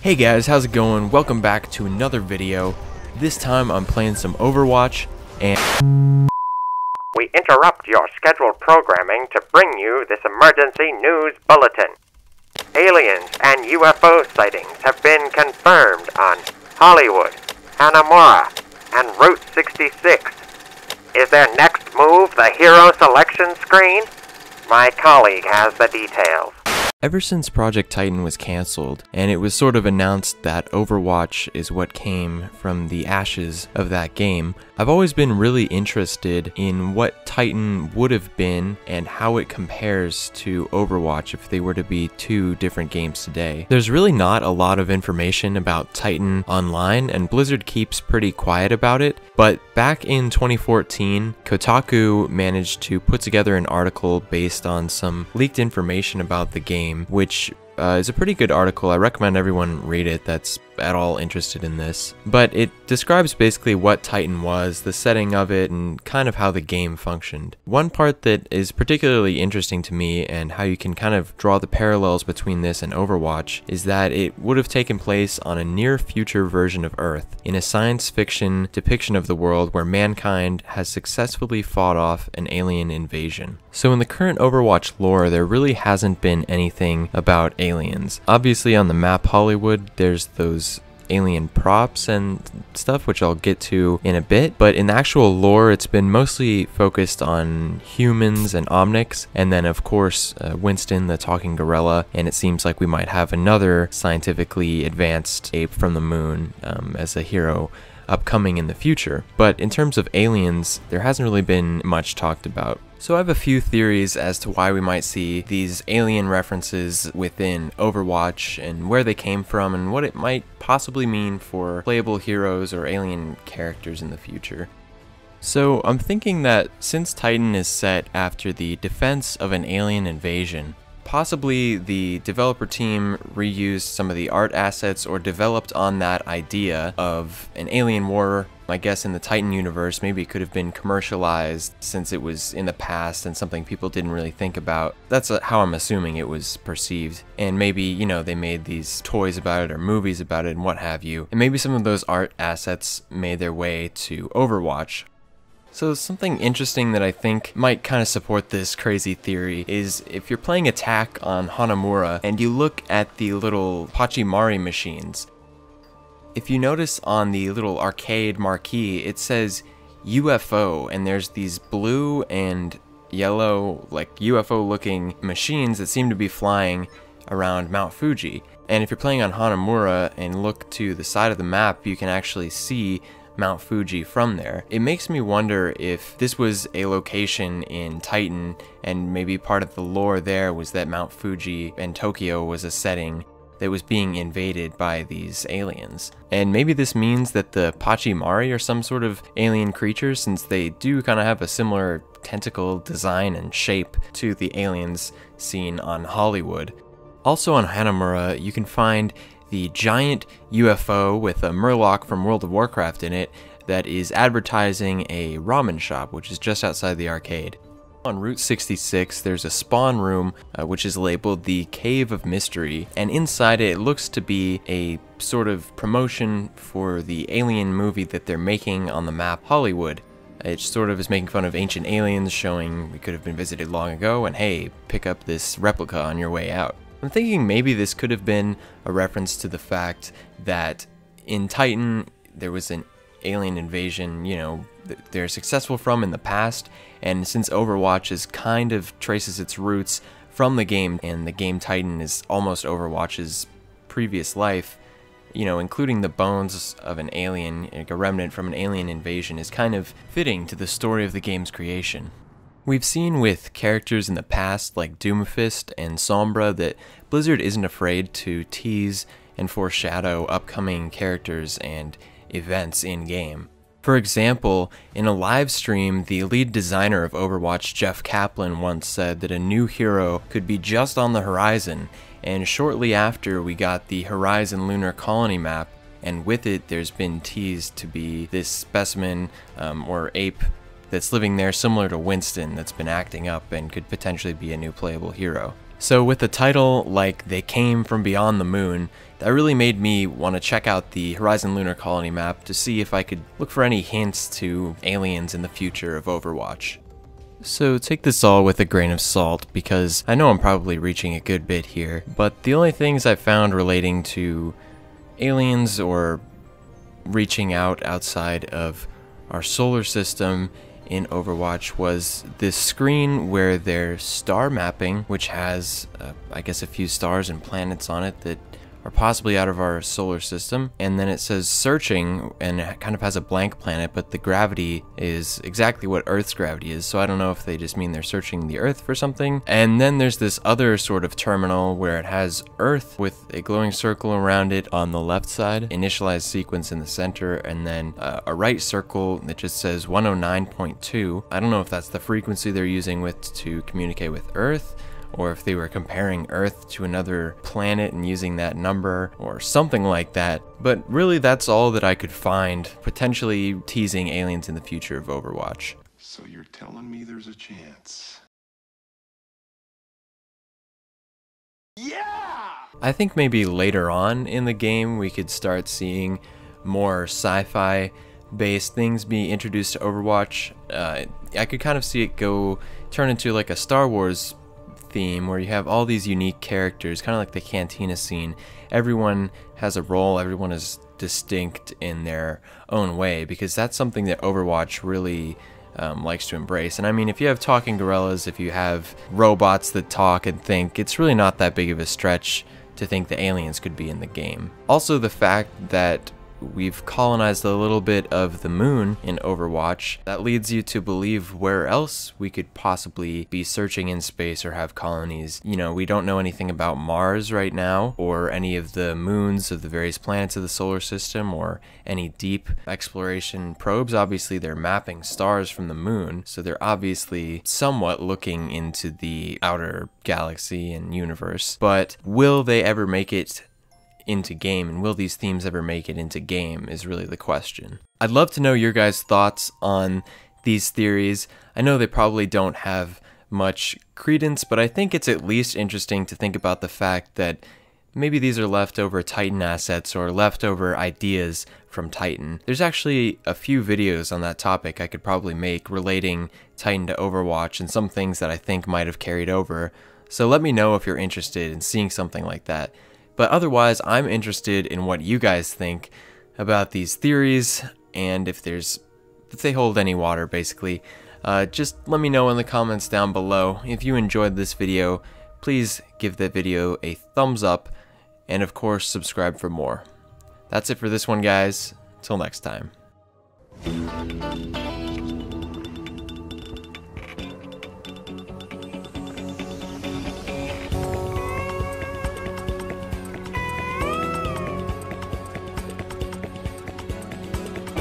Hey guys, how's it going? Welcome back to another video. This time I'm playing some Overwatch, and we interrupt your scheduled programming to bring you this emergency news bulletin. Aliens and UFO sightings have been confirmed on Hollywood, Hanamura, and Route 66. Is their next move the hero selection screen? My colleague has the details. ever since Project Titan was cancelled, and it was sort of announced that Overwatch is what came from the ashes of that game, I've always been really interested in what Titan would have been and how it compares to Overwatch if they were to be two different games today. There's really not a lot of information about Titan online, and Blizzard keeps pretty quiet about it, but back in 2014, Kotaku managed to put together an article based on some leaked information about the game, which is a pretty good article. I recommend everyone read it that's at all interested in this. But it describes basically what Titan was, the setting of it, and kind of how the game functioned. One part that is particularly interesting to me, and how you can kind of draw the parallels between this and Overwatch, is that it would have taken place on a near future version of Earth, in a science fiction depiction of the world where mankind has successfully fought off an alien invasion. So in the current Overwatch lore, there really hasn't been anything about aliens. Obviously on the map Hollywood, there's those alien props and stuff, which I'll get to in a bit, but in the actual lore it's been mostly focused on humans and Omnics, and then of course Winston the talking gorilla, and it seems like we might have another scientifically advanced ape from the moon as a hero upcoming in the future. But in terms of aliens, there hasn't really been much talked about. So I have a few theories as to why we might see these alien references within Overwatch, and where they came from, and what it might possibly mean for playable heroes or alien characters in the future. So I'm thinking that since Titan is set after the defense of an alien invasion, possibly the developer team reused some of the art assets or developed on that idea of an alien war. I guess in the Titan universe, maybe it could have been commercialized since it was in the past and something people didn't really think about. That's how I'm assuming it was perceived. And maybe, you know, they made these toys about it or movies about it and what have you. And maybe some of those art assets made their way to Overwatch. So something interesting that I think might kind of support this crazy theory is if you're playing Attack on Hanamura and you look at the little Pachimari machines, if you notice on the little arcade marquee, it says UFO, and there's these blue and yellow, like UFO looking machines that seem to be flying around Mount Fuji. And if you're playing on Hanamura and look to the side of the map, you can actually see Mount Fuji from there. It makes me wonder if this was a location in Titan, and maybe part of the lore there was that Mount Fuji and Tokyo was a setting that was being invaded by these aliens. And maybe this means that the Pachimari are some sort of alien creature, since they do kind of have a similar tentacle design and shape to the aliens seen on Hollywood. Also on Hanamura, you can find the giant UFO with a Murloc from World of Warcraft in it that is advertising a ramen shop, which is just outside the arcade. On Route 66, there's a spawn room which is labeled the Cave of Mystery, and inside it looks to be a sort of promotion for the alien movie that they're making on the map Hollywood. It sort of is making fun of ancient aliens, showing we could have been visited long ago, and hey, pick up this replica on your way out. I'm thinking maybe this could have been a reference to the fact that in Titan there was an alien invasion, you know, they're successful from in the past, and since Overwatch is kind of traces its roots from the game, and the game Titan is almost Overwatch's previous life, you know, including the bones of an alien, like a remnant from an alien invasion, is kind of fitting to the story of the game's creation. We've seen with characters in the past like Doomfist and Sombra that Blizzard isn't afraid to tease and foreshadow upcoming characters and events in-game. For example, in a live stream, the lead designer of Overwatch, Jeff Kaplan, once said that a new hero could be just on the horizon, and shortly after we got the Horizon Lunar Colony map, and with it there's been teased to be this specimen or ape that's living there similar to Winston that's been acting up and could potentially be a new playable hero. So with the title like They Came from Beyond the Moon, that really made me want to check out the Horizon Lunar Colony map to see if I could look for any hints to aliens in the future of Overwatch. So take this all with a grain of salt, because I know I'm probably reaching a good bit here, but the only things I found relating to aliens or reaching out outside of our solar system in Overwatch was this screen where there's star mapping, which has, I guess, a few stars and planets on it that are possibly out of our solar system, and then it says searching, and it kind of has a blank planet, but the gravity is exactly what Earth's gravity is, so I don't know if they just mean they're searching the Earth for something. And then there's this other sort of terminal where it has Earth with a glowing circle around it on the left side, initialized sequence in the center, and then a right circle that just says 109.2. I don't know if that's the frequency they're using to communicate with Earth, or if they were comparing Earth to another planet and using that number, or something like that. But really, that's all that I could find, potentially teasing aliens in the future of Overwatch. So you're telling me there's a chance? Yeah! I think maybe later on in the game we could start seeing more sci-fi based things be introduced to Overwatch. I could kind of see it turn into like a Star Wars theme where you have all these unique characters, kind of like the cantina scene. Everyone has a role, everyone is distinct in their own way, because that's something that Overwatch really likes to embrace. And I mean, if you have talking gorillas, if you have robots that talk and think, it's really not that big of a stretch to think the aliens could be in the game. Also, the fact that we've colonized a little bit of the moon in Overwatch, that leads you to believe where else we could possibly be searching in space or have colonies. You know, we don't know anything about Mars right now, or any of the moons of the various planets of the solar system, or any deep exploration probes. Obviously, they're mapping stars from the moon, so they're obviously somewhat looking into the outer galaxy and universe. But will they ever make it into game, and will these themes ever make it into game, is really the question. I'd love to know your guys' thoughts on these theories. I know they probably don't have much credence, but I think it's at least interesting to think about the fact that maybe these are leftover Titan assets or leftover ideas from Titan. There's actually a few videos on that topic I could probably make relating Titan to Overwatch, and some things that I think might have carried over, so let me know if you're interested in seeing something like that. But otherwise, I'm interested in what you guys think about these theories, and if they hold any water, basically. Just let me know in the comments down below. If you enjoyed this video, please give that video a thumbs up, and of course, subscribe for more. That's it for this one, guys. Till next time.